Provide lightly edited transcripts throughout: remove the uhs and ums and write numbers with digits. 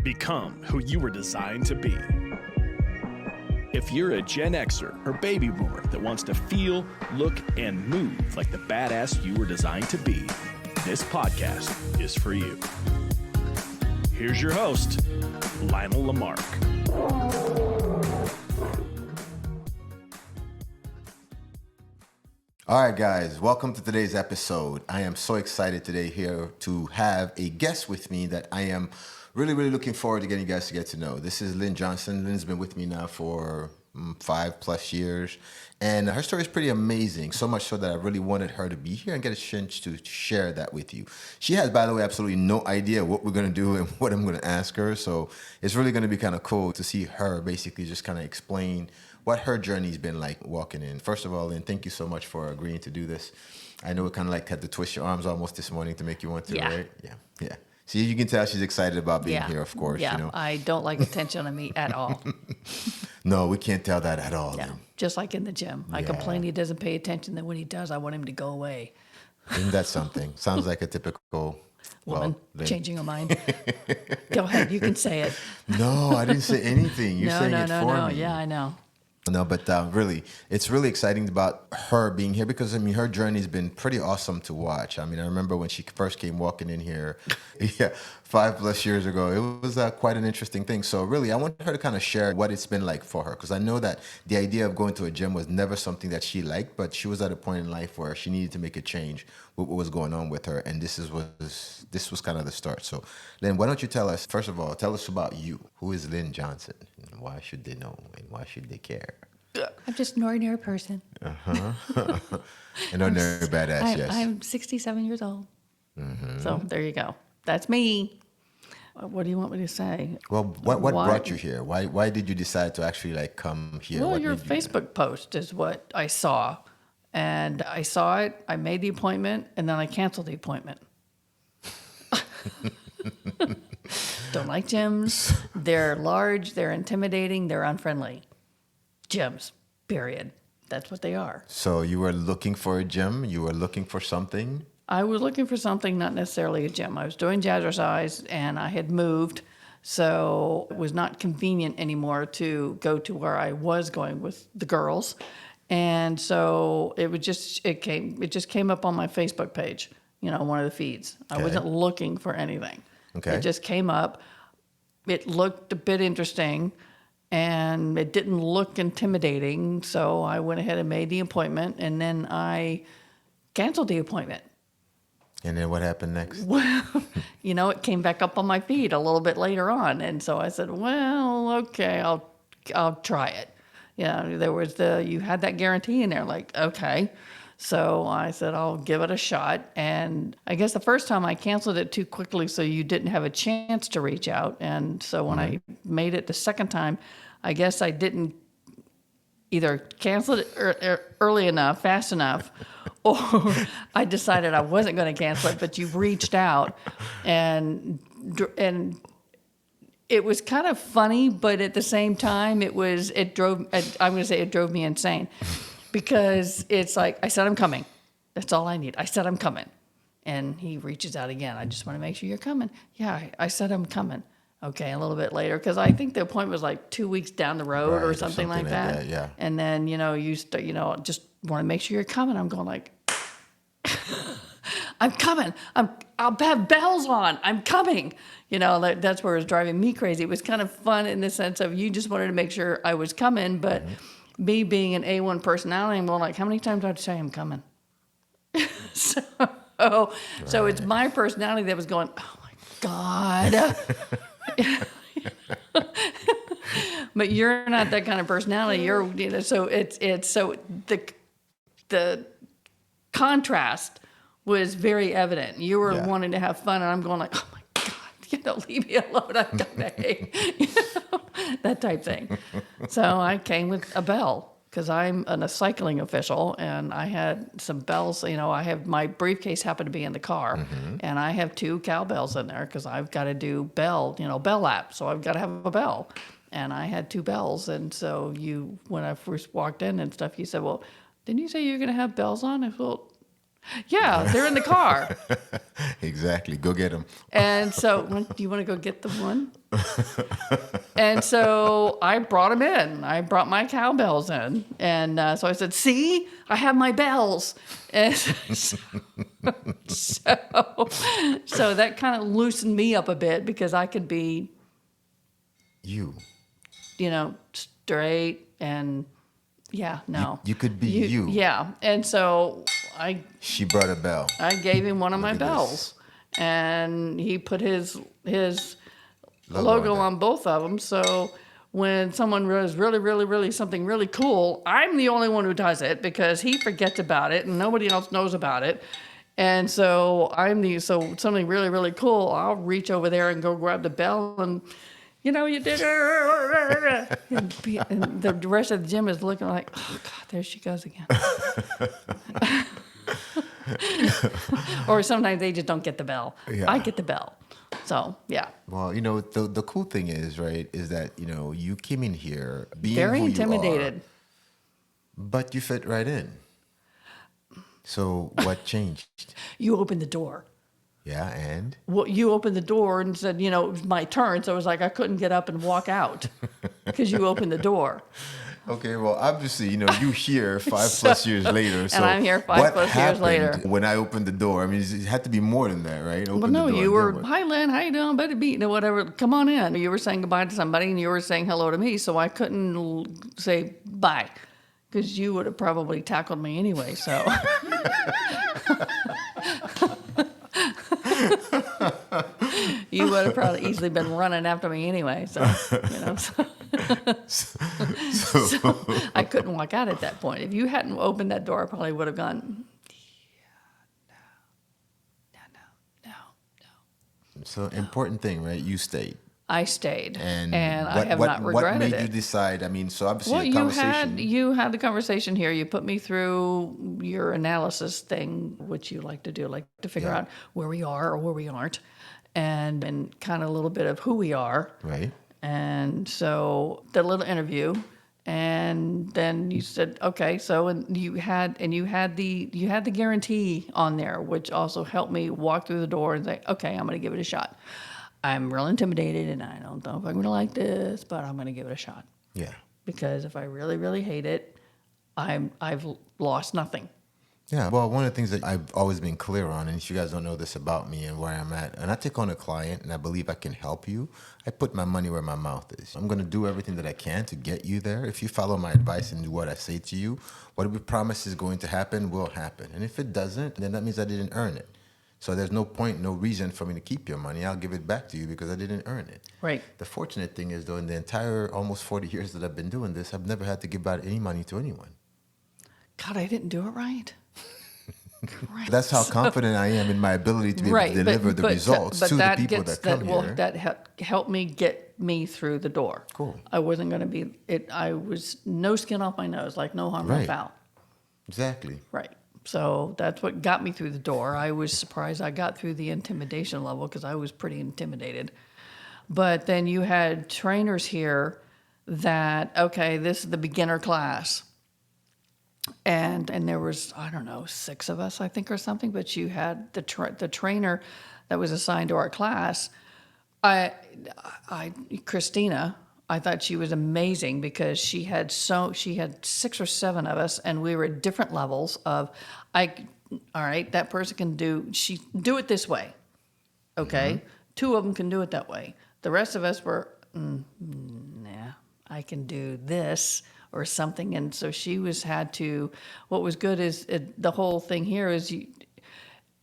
Become who you were designed to be. If you're a Gen Xer or baby boomer that wants to feel, look, and move like the badass you were designed to be, this podcast is for you. Here's your host, Lyonel Lamarck. All right, guys, welcome to today's episode. I am so excited today here to have a guest with me that I am really looking forward to getting you guys to get to know. This is Lynn Johnson. Lynn's been with me now for 5+ years, and her story is pretty amazing, so much so that I really wanted her to be here and get a chance to share that with you. She has, by the way, absolutely no idea what we're going to do and what I'm going to ask her, so it's really going to be kind of cool to see her basically just kind of explain what her journey's been like walking in. First of all, Lynn, thank you so much for agreeing to do this. I know it kind of like had to twist your arms almost this morning to make you want to, right? Yeah. See, you can tell she's excited about being here, of course. Yeah, you know? I don't like attention on me at all. No, we can't tell that at all. Yeah, just like in the gym. I complain he doesn't pay attention, then when he does, I want him to go away. Isn't that something? Sounds like a typical woman changing her mind. Go ahead, you can say it. No, I didn't say anything. You're saying it for me. Yeah, I know. No, but really, it's really exciting about her being here because, I mean, her journey has been pretty awesome to watch. I mean, I remember when she first came walking in here, 5+ years ago, it was quite an interesting thing. So really, I want her to kind of share what it's been like for her, because I know that the idea of going to a gym was never something that she liked, but she was at a point in life where she needed to make a change with what was going on with her, and this was kind of the start. So, Lynn, why don't you tell us, first of all, tell us about you. Who is Lynn Johnson? And why should they know, and why should they care? I'm just an ordinary person. An ordinary badass, yes. I'm 67 years old. Mm-hmm. So there you go. That's me. What do you want me to say? Well, what brought you here? Why did you decide to actually come here? Well, what your Facebook post is what I saw. And I saw it, I made the appointment, and then I canceled the appointment. Don't like gyms. They're large, they're intimidating, they're unfriendly. Gyms, period. That's what they are. So you were looking for a gym? You were looking for something? I was looking for something, not necessarily a gym. I was doing jazzercise, and I had moved, so it was not convenient anymore to go to where I was going with the girls. And so it just came up on my Facebook page, one of the feeds. Okay. I wasn't looking for anything. Okay. It just came up. It looked a bit interesting, and it didn't look intimidating. So I went ahead and made the appointment, and then I canceled the appointment. And then what happened next? Well, it came back up on my feed a little bit later on. And so I said, well, okay, I'll try it. There was you had that guarantee in there, like, okay. So I said, I'll give it a shot. And I guess the first time I canceled it too quickly, so you didn't have a chance to reach out. And so when I made it the second time, I guess I didn't either cancel it early enough, fast enough, or I decided I wasn't going to cancel it, but you reached out, and it was kind of funny, but at the same time, it drove me insane, because it's like, I said, I'm coming. That's all I need. I said, I'm coming. And he reaches out again. I just want to make sure you're coming. Yeah, I said, I'm coming. Okay, a little bit later, because I think the appointment was like 2 weeks down the road, or something like that. Yeah. And then, you just want to make sure you're coming. I'm going like, I'm coming. I'll have bells on. I'm coming. That's where it was driving me crazy. It was kind of fun in the sense of you just wanted to make sure I was coming, but me being an A1 personality, I'm going like, how many times do I have to say I'm coming? So it's my personality that was going, oh my God. But you're not that kind of personality. So the contrast was very evident. You were wanting to have fun, and I'm going like, oh my God, leave me alone. I've got to hate, that type thing. So I came with a bell, because I'm a cycling official, and I had some bells. I have my briefcase happened to be in the car, and I have 2 cowbells in there because I've got to do bell lap. So I've got to have a bell, and I had 2 bells. And so when I first walked in and stuff, you said, well, didn't you say you're going to have bells on? I thought, Yeah, they're in the car. Exactly. Go get them. And so, do you want to go get the one? And so I brought them in. I brought my cowbells in. And so I said, see, I have my bells. And so that kind of loosened me up a bit because I could be, You. straight and, no. You could be you. Yeah. And so She brought a bell. I gave him one of my Look at bells. this. And he put his Logo logo on on both of them. So when someone does really, really, really something really cool, I'm the only one who does it because he forgets about it and nobody else knows about it. And so so something really, really cool, I'll reach over there and go grab the bell and, you did it. And the rest of the gym is looking like, oh, God, there she goes again. Or sometimes they just don't get the bell. Yeah. I get the bell. So, yeah. Well, the cool thing is, right, is that, you came in here being Very who intimidated. you are, but you fit right in. So what changed? You opened the door. Yeah, and? Well, you opened the door and said, it was my turn. So it was like I couldn't get up and walk out because you opened the door. Okay, well, obviously, you here 5+ years later. So And I'm here 5+ what years happened later. when I opened the door? I mean, it had to be more than that, right? Well, Open no, the door you and were, then what? hi, Lynn, how you doing? Better be, whatever. Come on in. You were saying goodbye to somebody and you were saying hello to me. So I couldn't say bye because you would have probably tackled me anyway. So. You would have probably easily been running after me anyway. So, so I couldn't walk out at that point. If you hadn't opened that door, I probably would have gone, no. So important thing, right? You stayed. I stayed, And I have not regretted what made it. you decide? I mean, so obviously Well, a conversation. you had the conversation here. You put me through your analysis thing, which you like to do, like to figure Yeah. out where we are or where we aren't, and kind of a little bit of who we are. Right. And so the little interview, and then you said, okay, so and you had the guarantee on there, which also helped me walk through the door and say, okay, I'm going to give it a shot. I'm real intimidated, and I don't know if I'm going to like this, but I'm going to give it a shot. Yeah. Because if I really, really hate it, I've lost nothing. Yeah. Well, one of the things that I've always been clear on, and if you guys don't know this about me and where I'm at, and I take on a client and I believe I can help you, I put my money where my mouth is. I'm going to do everything that I can to get you there. If you follow my advice and do what I say to you, what we promise is going to happen will happen. And if it doesn't, then that means I didn't earn it. So there's no point, no reason for me to keep your money. I'll give it back to you because I didn't earn it. Right. The fortunate thing is, though, in the entire almost 40 years that I've been doing this, I've never had to give out any money to anyone. God, I didn't do it right. That's how confident I am in my ability to be able to deliver the results to the people that come here. That helped me get me through the door. Cool. I wasn't going to be it. I was no skin off my nose, like no harm, no Right. foul. Exactly. Right. So that's what got me through the door. I was surprised I got through the intimidation level because I was pretty intimidated. But then you had trainers here that, okay, this is the beginner class. And there was, I don't know, 6 of us, I think, or something. But you had the trainer that was assigned to our class. Christina, I thought she was amazing because she had 6 or 7 of us, and we were at different levels of, all right, that person can do it this way, okay? Mm-hmm. 2 of them can do it that way. The rest of us were, nah, I can do this or something. And so what was good is the whole thing here is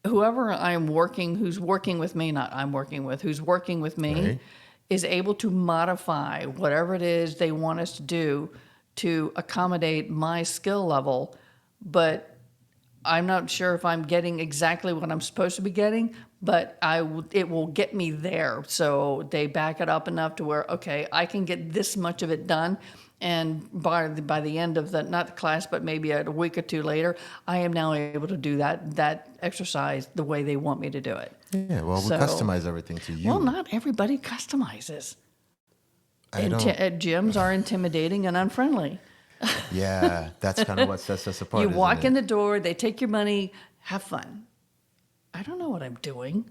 whoever who's working with me, who's working with me, Right. is able to modify whatever it is they want us to do to accommodate my skill level, but I'm not sure if I'm getting exactly what I'm supposed to be getting, but it will get me there. So they back it up enough to where, okay, I can get this much of it done, and by the end of not the class, but maybe a week or 2 later, I am now able to do that exercise the way they want me to do it. Yeah, well, we customize everything to you. Well, not everybody customizes. I don't. Gyms are intimidating and unfriendly. Yeah, that's kind of what sets us apart. You walk isn't in it? the door, they take your money, have fun. I don't know what I'm doing.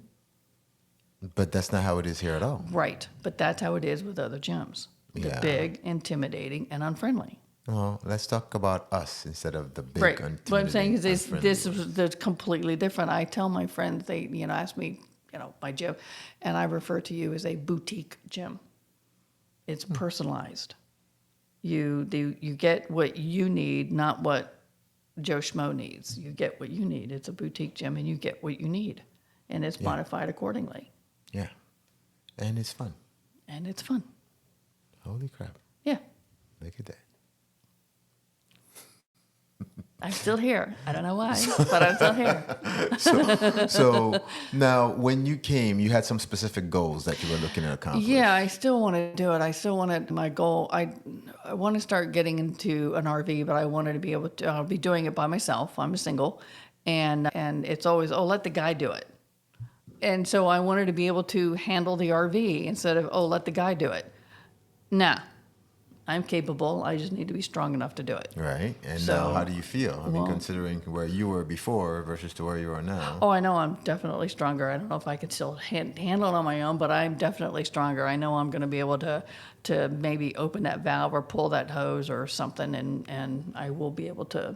But that's not how it is here at all. Right. But that's how it is with other gyms. They're Yeah. big, intimidating, and unfriendly. Well, let's talk about us instead of the big, Right. intimidating, What I'm saying is unfriendly this ones. is that's completely different. I tell my friends, they, ask me, my gym, and I refer to you as a boutique gym. It's personalized. You get what you need, not what Joe Schmo needs. You get what you need. It's a boutique gym, and you get what you need, and it's modified accordingly, Yeah. And it's fun. and it's fun. Holy crap. Yeah, Look at that. I'm still here. I don't know why, but I'm still here. So now, when you came, you had some specific goals that you were looking to accomplish. Yeah, I still want to do it. I still want to. My goal. I want to start getting into an RV, but I wanted to be able to. I'll be doing it by myself. I'm a single, and it's always let the guy do it. And so I wanted to be able to handle the RV instead of let the guy do it. Nah, I'm capable. I just need to be strong enough to do it. Right. And So, now, how do you feel? I mean, well- considering where you were before versus to where you are now. Oh, I know I'm definitely stronger. I don't know if I could still handle it on my own, but I'm definitely stronger. I know I'm going to be able to maybe open that valve or pull that hose or something, and I will be able to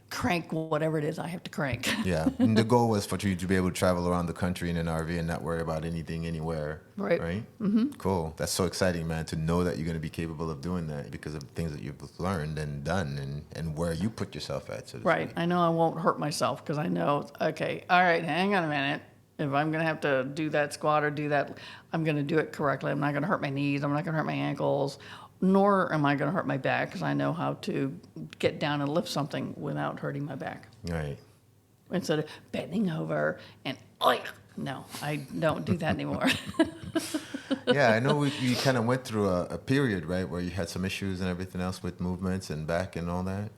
crank whatever it is I have to crank. Yeah. And the goal was for you to be able to travel around the country in an RV and not worry about anything anywhere. Right. Right? Mm-hmm. Cool. That's so exciting, man, to know that you're going to be capable of doing that because of the things that you've learned and done and where you put yourself at. So to Right. speak. I know I won't hurt myself because I know, okay, all right, hang on a minute. If I'm going to have to do that squat or do that, I'm going to do it correctly. I'm not going to hurt my knees. I'm not going to hurt my ankles, nor am I going to hurt my back because I know how to get down and lift something without hurting my back. Right. Instead of bending over and, no, I don't do that anymore. Yeah, I know we kind of went through a period, right, where you had some issues and everything else with movements and back and all that.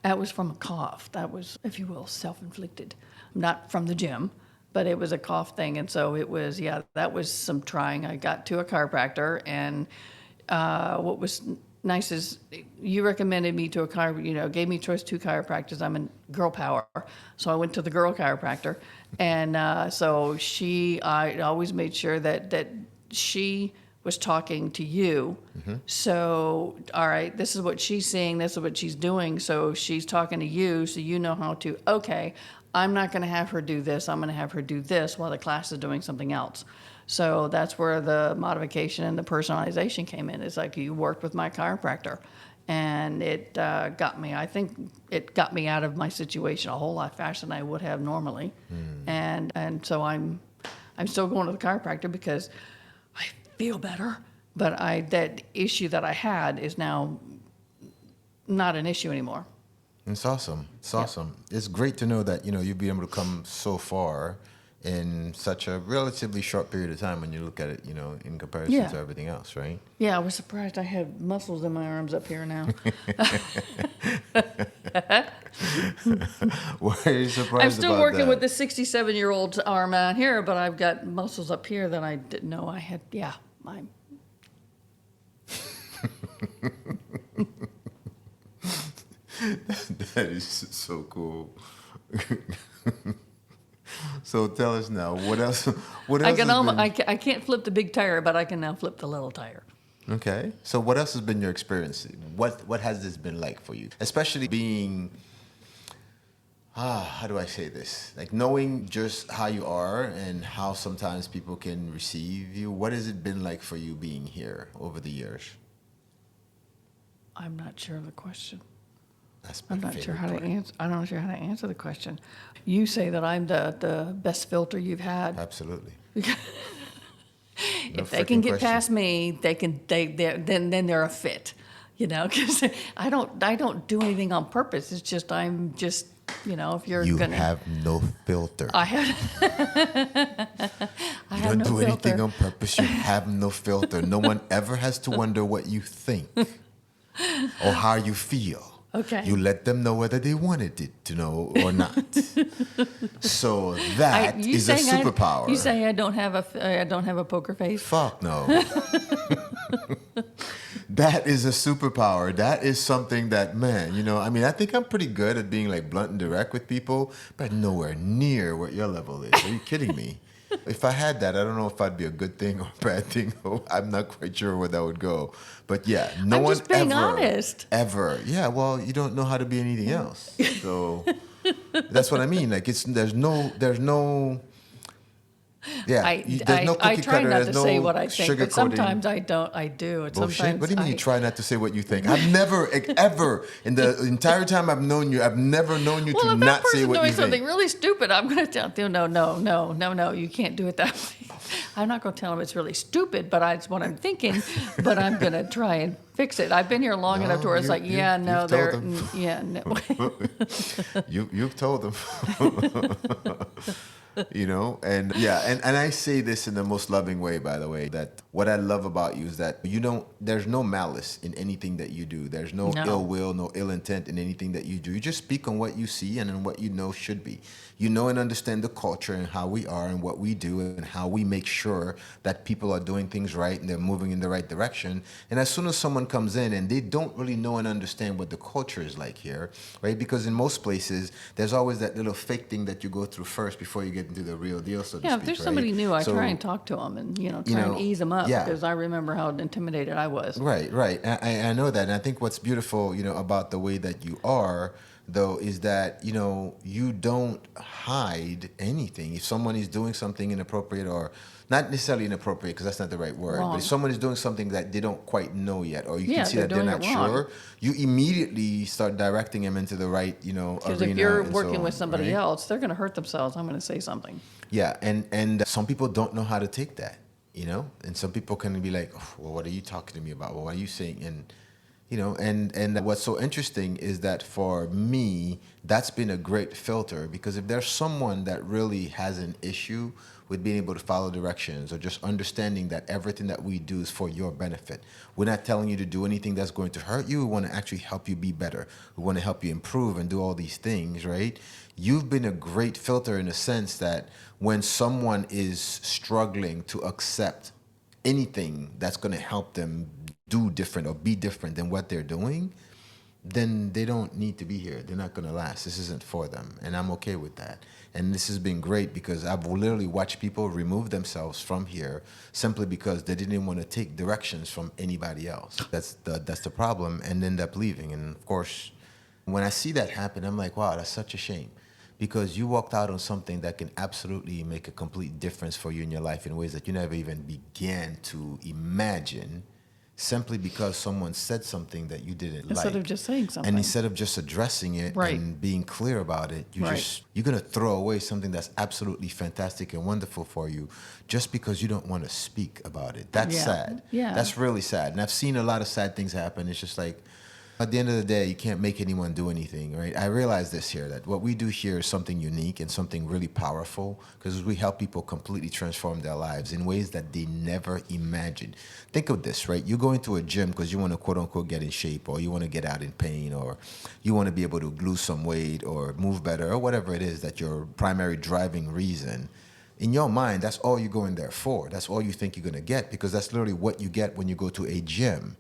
That was from a cough. That was, if you will, self-inflicted. Not from the gym, but it was a cough thing. And so it was, that was some trying. I got to a chiropractor, and what was nice is you recommended me to a chiropractor, gave me choice two chiropractors. I'm in girl power. So I went to the girl chiropractor. And so I always made sure that she was talking to you. Mm-hmm. So, all right, this is what she's seeing, this is what she's doing. So she's talking to you, so you know how to, okay, I'm not going to have her do this, I'm going to have her do this while the class is doing something else. So that's where the modification and the personalization came in. It's like you worked with my chiropractor, and it got me. I think it got me out of my situation a whole lot faster than I would have normally. And so I'm still going to the chiropractor because I feel better. But that issue that I had is now not an issue anymore. It's awesome. It's awesome. It's great to know that, you've been able to come so far in such a relatively short period of time when you look at it, in comparison to everything else, right? Yeah, I was surprised I have muscles in my arms up here now. Why are you surprised? I'm still about working that? with the 67-year-old arm out here, but I've got muscles up here that I didn't know I had. Yeah, I'm. That is so cool. So tell us now, what else? What else? I can has almost, been- I can't flip the big tire, but I can now flip the little tire. Okay. So what else has been your experience? What has this been like for you? Especially being, how do I say this? Like knowing just how you are and how sometimes people can receive you. What has it been like for you being here over the years? I'm not sure of the question. That's my I'm not sure favorite how to part. answer. I'm not sure how to answer the question. You say that I'm the best filter you've had. Absolutely. If they can get past me, then they're a fit, because I don't do anything on purpose. It's just I'm just if you're You gonna have no filter. I have I You have don't no do anything filter. on purpose. You have no filter. No one ever has to wonder what you think or how you feel. Okay. You let them know whether they wanted it to know or not. So that You is a saying superpower. You say I don't have a poker face? Fuck no. That is a superpower. That is something that, man, I mean, I think I'm pretty good at being like blunt and direct with people, but nowhere near what your level is. Are you kidding me? If I had that, I don't know if I'd be a good thing or a bad thing. I'm not quite sure where that would go. But yeah, no I'm one just being ever, honest. ever. Yeah, well, you don't know how to be anything else. So that's what I mean. Like there's no. Yeah, there's no I cookie try cutter. not There's to no say what I think, but sugarcoating. sometimes I don't. I do. And Bullshit. sometimes What do you mean you I, try not to say what you think? I've never, ever, in the entire time I've known you, I've never known you well, to if that not say person's what doing you something think. really stupid, I'm going to tell them, no, you can't do it that way. I'm not going to tell them it's really stupid, but it's what I'm thinking. But I'm going to try and fix it. I've been here long enough to where it's like, yeah, no, you've they're, told them. yeah, no. You've told them. And yeah, and I say this in the most loving way, by the way, that what I love about you is that there's no malice in anything that you do. There's no ill will, no ill intent in anything that you do. You just speak on what you see and on what you know should be. You know and understand the culture and how we are and what we do and how we make sure that people are doing things right and they're moving in the right direction. And as soon as someone comes in and they don't really know and understand what the culture is like here, right? Because in most places, there's always that little fake thing that you go through first before you get into the real deal, so to Yeah, speak. if there's right? somebody new, I So- try and talk to them and, try and ease them up yeah. because I remember how intimidated I was. Right. I know that. And I think what's beautiful, about the way that you are, though, is that, you don't hide anything. If someone is doing something inappropriate or not necessarily inappropriate, because that's not the right word, but Wrong. if someone is doing something that they don't quite know yet, or you Yeah, can see they're that they're doing not it wrong. sure, you immediately start directing them into the right, arena. Because if you're and working so with on, somebody right? else, they're going to hurt themselves. I'm going to say something. Yeah, and some people don't know how to take that, and some people can be like, oh, well, what are you talking to me about? Well, what are you saying? And and what's so interesting is that for me, that's been a great filter, because if there's someone that really has an issue with being able to follow directions or just understanding that everything that we do is for your benefit. We're not telling you to do anything that's going to hurt you. We want to actually help you be better. We want to help you improve and do all these things, right? You've been a great filter in the sense that when someone is struggling to accept anything that's going to help them do different or be different than what they're doing, then they don't need to be here. They're not going to last. This isn't for them. And I'm okay with that. And this has been great because I've literally watched people remove themselves from here simply because they didn't want to take directions from anybody else. That's the problem, and end up leaving. And of course, when I see that happen, I'm like, wow, that's such a shame. Because you walked out on something that can absolutely make a complete difference for you in your life in ways that you never even began to imagine, simply because someone said something that you didn't like. Instead of just saying something. And instead of just addressing it Right. and being clear about it, you're going to throw away something that's absolutely fantastic and wonderful for you just because you don't want to speak about it. That's sad. Yeah. That's really sad. And I've seen a lot of sad things happen. It's just like, at the end of the day, you can't make anyone do anything, right? I realize this here, that what we do here is something unique and something really powerful, because we help people completely transform their lives in ways that they never imagined. Think of this, right? You go into a gym because you want to, quote unquote, get in shape, or you want to get out in pain, or you want to be able to lose some weight or move better, or whatever it is that your primary driving reason. In your mind, that's all you're going there for. That's all you think you're going to get, because that's literally what you get when you go to a gym.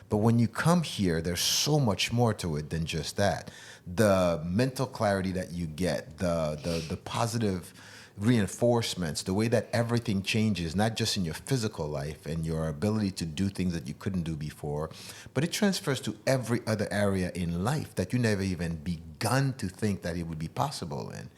But when you come here, there's so much more to it than just that. The mental clarity that you get, the positive reinforcements, the way that everything changes, not just in your physical life and your ability to do things that you couldn't do before, but it transfers to every other area in life that you never even begun to think that it would be possible in.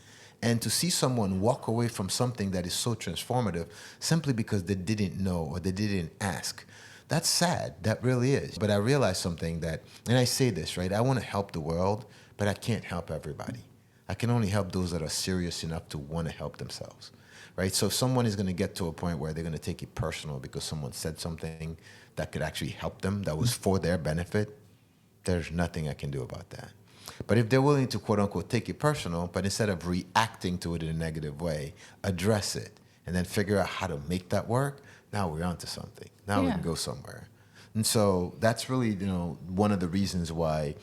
And to see someone walk away from something that is so transformative simply because they didn't know or they didn't ask, that's sad. That really is. But I realized something that, and I say this, right? I want to help the world, but I can't help everybody. I can only help those that are serious enough to want to help themselves, right? So if someone is going to get to a point where they're going to take it personal because someone said something that could actually help them, that was for their benefit, there's nothing I can do about that. But if they're willing to, quote unquote, take it personal, but instead of reacting to it in a negative way, address it and then figure out how to make that work, now we're onto something. Now we can go somewhere. And so that's really, one of the reasons why,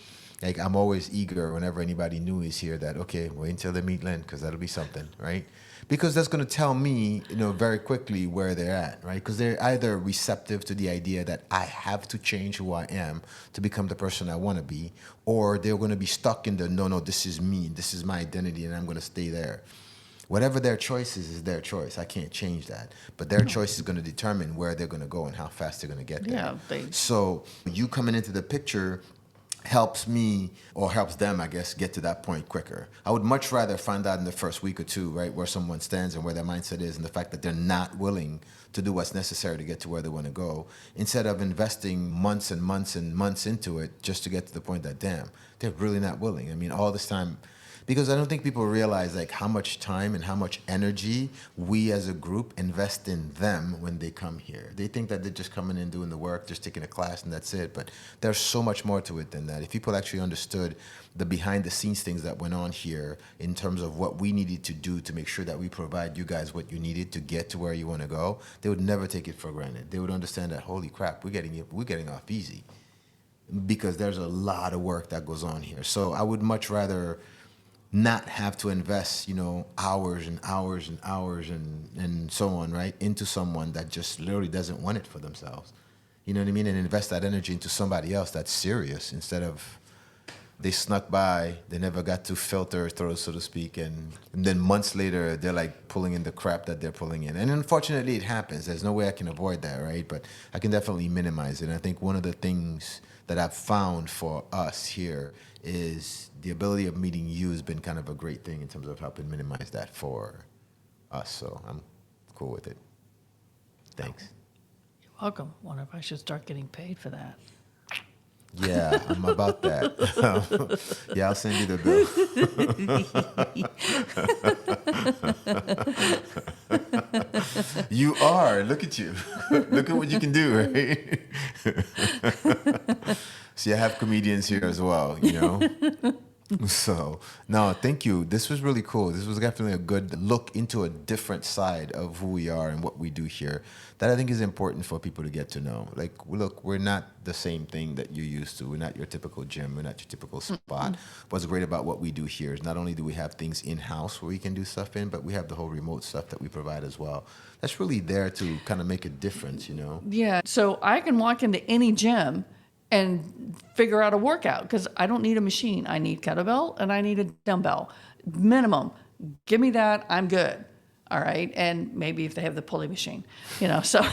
like, I'm always eager whenever anybody new is here that, okay, wait until they meet Lynn, because that'll be something, right? because that's going to tell me, very quickly where they're at, right? Because they're either receptive to the idea that I have to change who I am to become the person I want to be, or they're going to be stuck in the, no, this is me, this is my identity, and I'm going to stay there. Whatever their choice is their choice. I can't change that. But their choice is going to determine where they're going to go and how fast they're going to get there. Yeah, So you coming into the picture helps me, or helps them, I guess, get to that point quicker. I would much rather find out in the first week or two, right, where someone stands and where their mindset is, and the fact that they're not willing to do what's necessary to get to where they want to go, instead of investing months and months and months into it just to get to the point that, damn, they're really not willing. I mean, all this time. Because I don't think people realize like how much time and how much energy we as a group invest in them when they come here. They think that they're just coming in doing the work, just taking a class and that's it. But there's so much more to it than that. If people actually understood the behind the scenes things that went on here in terms of what we needed to do to make sure that we provide you guys what you needed to get to where you want to go, they would never take it for granted. They would understand that, holy crap, we're getting off easy, because there's a lot of work that goes on here. So I would much rather not have to invest, hours and hours and hours and so on, right, into someone that just literally doesn't want it for themselves. You know what I mean? And invest that energy into somebody else that's serious, instead of they snuck by, they never got to filter through, so to speak, and then months later, they're like pulling in the crap that they're pulling in. And unfortunately, it happens. There's no way I can avoid that, right? But I can definitely minimize it. And I think one of the things that I've found for us here is the ability of meeting you has been kind of a great thing in terms of helping minimize that for us. So I'm cool with it. Thanks. You're welcome. Wonder if I should start getting paid for that. Yeah, I'm about that. Yeah, I'll send you the bill. You are. Look at you. Look at what you can do, right? See, I have comedians here as well, So, no, thank you. This was really cool. This was definitely a good look into a different side of who we are and what we do here that I think is important for people to get to know. Like, look, we're not the same thing that you're used to. We're not your typical gym. We're not your typical spot. What's great about what we do here is not only do we have things in-house where we can do stuff in, but we have the whole remote stuff that we provide as well. That's really there to kind of make a difference, Yeah. So I can walk into any gym and figure out a workout because I don't need a machine. I need kettlebell and I need a dumbbell. Minimum. Give me that. I'm good. All right. And maybe if they have the pulley machine, so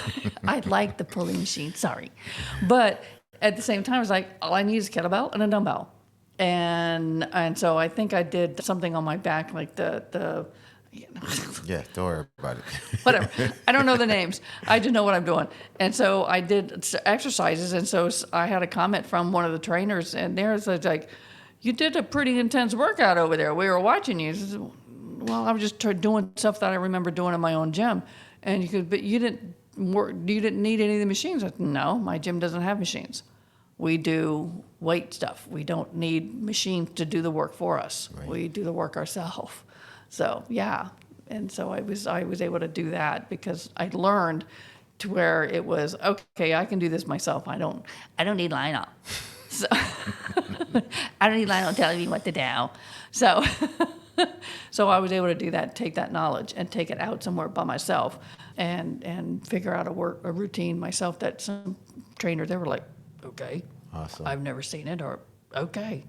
I like the pulley machine. Sorry. But at the same time, it's like, all I need is a kettlebell and a dumbbell. And so I think I did something on my back, like the Yeah, don't worry about it. whatever. I don't know the names. I just know what I'm doing. And so I did exercises. And so I had a comment from one of the trainers, and there's like, you did a pretty intense workout over there. We were watching you. I said, well, I was just doing stuff that I remember doing in my own gym. And you could, but you didn't need any of the machines. I said, no, my gym doesn't have machines. We do weight stuff. We don't need machines to do the work for us. Right. We do the work ourselves. So yeah, and so I was able to do that because I learned to where it was okay. I can do this myself. I don't need Lyonel. So I don't need Lyonel telling me what to do. So so I was able to do that, take that knowledge and take it out somewhere by myself, and figure out a routine myself that some trainer they were like, okay, awesome. I've never seen it, or okay.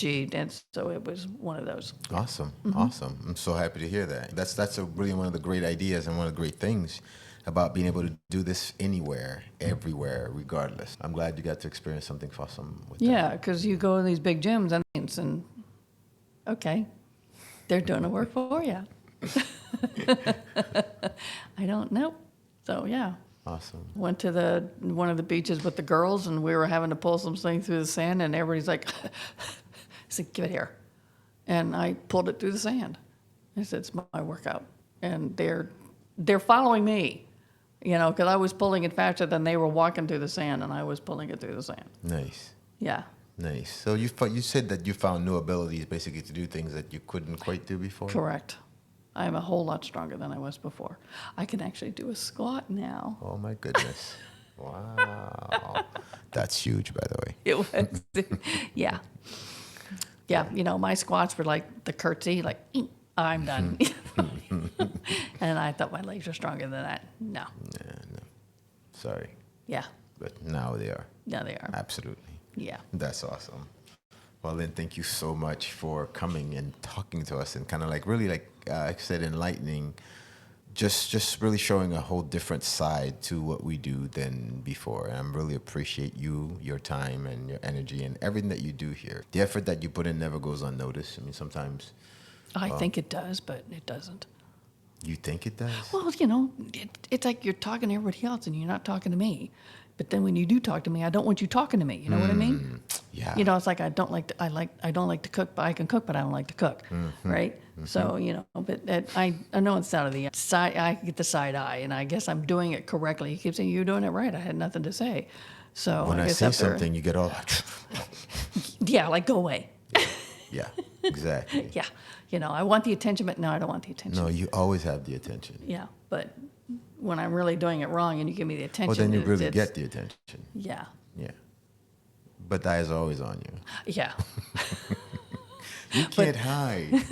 And so it was one of those. Awesome. Awesome. I'm so happy to hear that. That's really one of the great ideas and one of the great things about being able to do this anywhere, everywhere, regardless. I'm glad you got to experience something awesome with that. Yeah, because you go in these big gyms and okay, they're doing the work for you. I don't know. So yeah. Awesome. Went to one of the beaches with the girls, and we were having to pull something through the sand, and everybody's like, I said, give it here. And I pulled it through the sand. I said, it's my workout. And they're following me, because I was pulling it faster than they were walking through the sand, and I was pulling it through the sand. Nice. Yeah. Nice. So you said that you found new abilities basically to do things that you couldn't quite do before? Correct. I'm a whole lot stronger than I was before. I can actually do a squat now. Oh, my goodness. Wow. That's huge, by the way. It was. Yeah. Yeah, my squats were like the curtsy, like, I'm done. And I thought my legs were stronger than that. No. Yeah, no. Sorry. Yeah. But now they are. No, they are. Absolutely. Yeah. That's awesome. Well, Lynn, thank you so much for coming and talking to us and kind of like really like I said, enlightening, just really showing a whole different side to what we do than before. And I really appreciate you, your time and your energy and everything that you do here. The effort that you put in never goes unnoticed. I mean, sometimes I think it does, but it doesn't. you think it does. Well, you know, it's like you're talking to everybody else and you're not talking to me. But then when you do talk to me, I don't want you talking to me. You know what I mean? Yeah. You know, it's like I don't like to cook, but I can cook, but I don't like to cook, right? So you know, but I know it's out of the side. I get the side eye, and I guess I'm doing it correctly. You keep saying you're doing it right. I had nothing to say. So When I guess say after- something, you get all yeah, like go away. yeah, exactly. Yeah, you know, I want the attention, but no, I don't want the attention. No, you always have the attention. Yeah, but when I'm really doing it wrong and you give me the attention, Well, then you really it's- get the attention. Yeah, Yeah. But the eyes are always on you. yeah. You can't hide.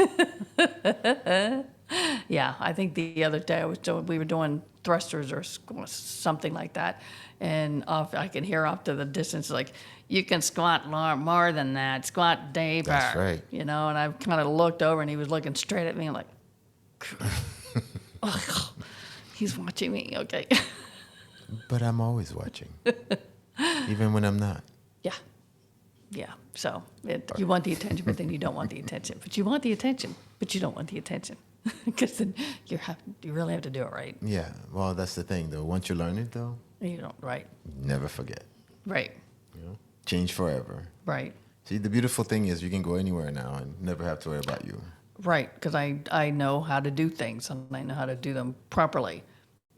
Yeah, I think the other day we were doing thrusters or something like that, and I could hear off to the distance like, "You can squat more than that, squat deeper." That's right. You know, and I kind of looked over and he was looking straight at me and like, oh, he's watching me. Okay. But I'm always watching, even when I'm not. Yeah. Yeah. So you want the attention, but then you don't want the attention. But you want the attention, but you don't want the attention. Because then you really have to do it right. Yeah. Well, that's the thing, though. Once you learn it, though, You don't, right. never forget. Right. You know, change forever. Right. See, the beautiful thing is you can go anywhere now and never have to worry about you. Right. Because I know how to do things and I know how to do them properly.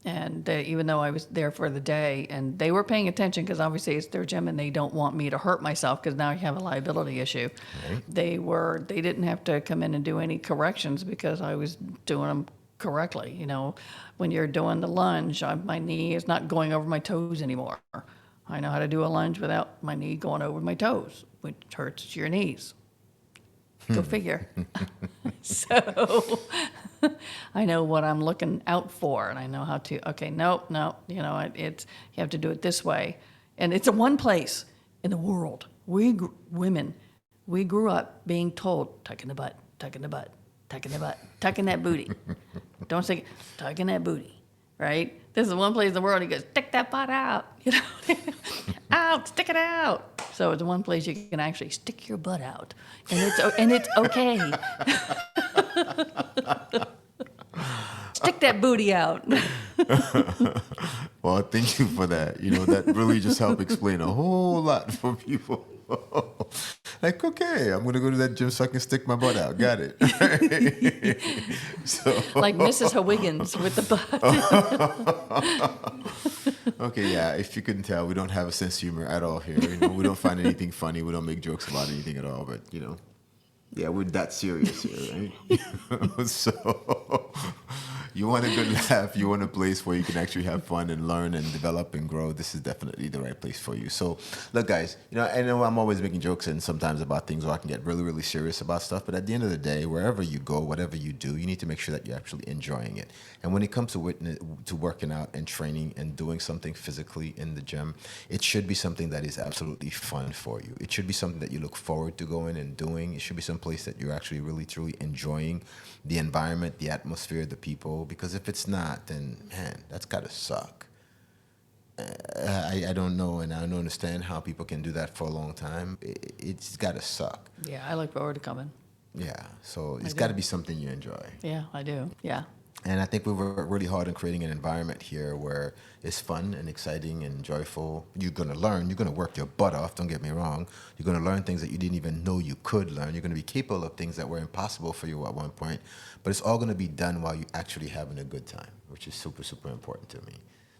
And even though I was there for the day and they were paying attention because obviously it's their gym and they don't want me to hurt myself because now you have a liability issue. Right. They didn't have to come in and do any corrections because I was doing them correctly. You know, when you're doing the lunge, my knee is not going over my toes anymore. I know how to do a lunge without my knee going over my toes, which hurts your knees. Go figure. So I know what I'm looking out for, and I know how to. Okay, no, you know, you have to do it this way, and it's a one place in the world. Women, we grew up being told, tuck in the butt, tuck in the butt, tuck in the butt, tuck in that booty. Don't say tuck in that booty, right? This is one place in the world. He goes, stick that butt out, you know, out, stick it out. So it's one place you can actually stick your butt out, and it's okay. Stick that booty out. Well, thank you for that. You know, that really just helped explain a whole lot for people. Like, okay, I'm going to go to that gym so I can stick my butt out. Got it. So, Like Mrs. Higgins with the butt. okay, yeah, if you couldn't tell, we don't have a sense of humor at all here. You know, we don't find anything funny. We don't make jokes about anything at all. But, you know, yeah, we're that serious here, right? So you want a good laugh, you want a place where you can actually have fun and learn and develop and grow, this is definitely the right place for you. So look, guys, you know, I know I'm always making jokes and sometimes about things where I can get really, really serious about stuff. But at the end of the day, wherever you go, whatever you do, you need to make sure that you're actually enjoying it. And when it comes to working out and training and doing something physically in the gym, it should be something that is absolutely fun for you. It should be something that you look forward to going and doing. It should be some place that you're actually really, truly enjoying the environment, the atmosphere, the people. Because if it's not, then, man, that's got to suck. I don't know, and I don't understand how people can do that for a long time. It's got to suck. Yeah, I look forward to coming. Yeah, so it's got to be something you enjoy. Yeah, I do. Yeah. And I think we work really hard on creating an environment here where it's fun and exciting and joyful. You're going to learn. You're going to work your butt off, don't get me wrong. You're going to learn things that you didn't even know you could learn. You're going to be capable of things that were impossible for you at one point. But it's all going to be done while you're actually having a good time, which is super, super important to me.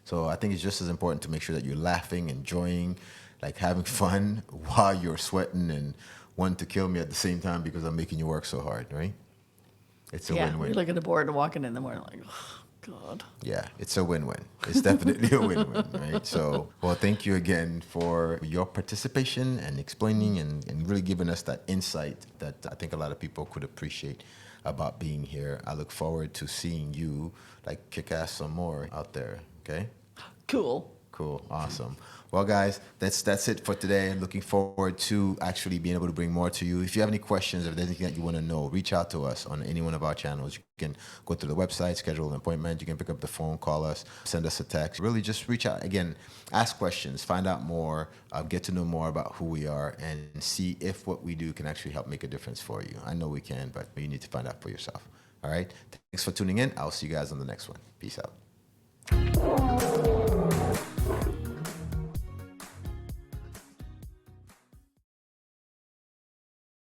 So I think it's just as important to make sure that you're laughing, enjoying, like having fun while you're sweating and wanting to kill me at the same time because I'm making you work so hard, right? It's a win-win. You look at the board and walking in the morning like, oh, God. Yeah, it's a win-win. It's definitely a win-win, right? So, well, thank you again for your participation and explaining and really giving us that insight that I think a lot of people could appreciate. about being here. I look forward to seeing you like kick ass some more out there. Okay. Cool. Cool. Awesome. Well, guys, that's it for today. Looking forward to actually being able to bring more to you. If you have any questions, if there's anything that you want to know, reach out to us on any one of our channels. You can go to the website, schedule an appointment. You can pick up the phone, call us, send us a text. Really just reach out. Again, ask questions, find out more, get to know more about who we are, and see if what we do can actually help make a difference for you. I know we can, but you need to find out for yourself. All right? Thanks for tuning in. I'll see you guys on the next one. Peace out.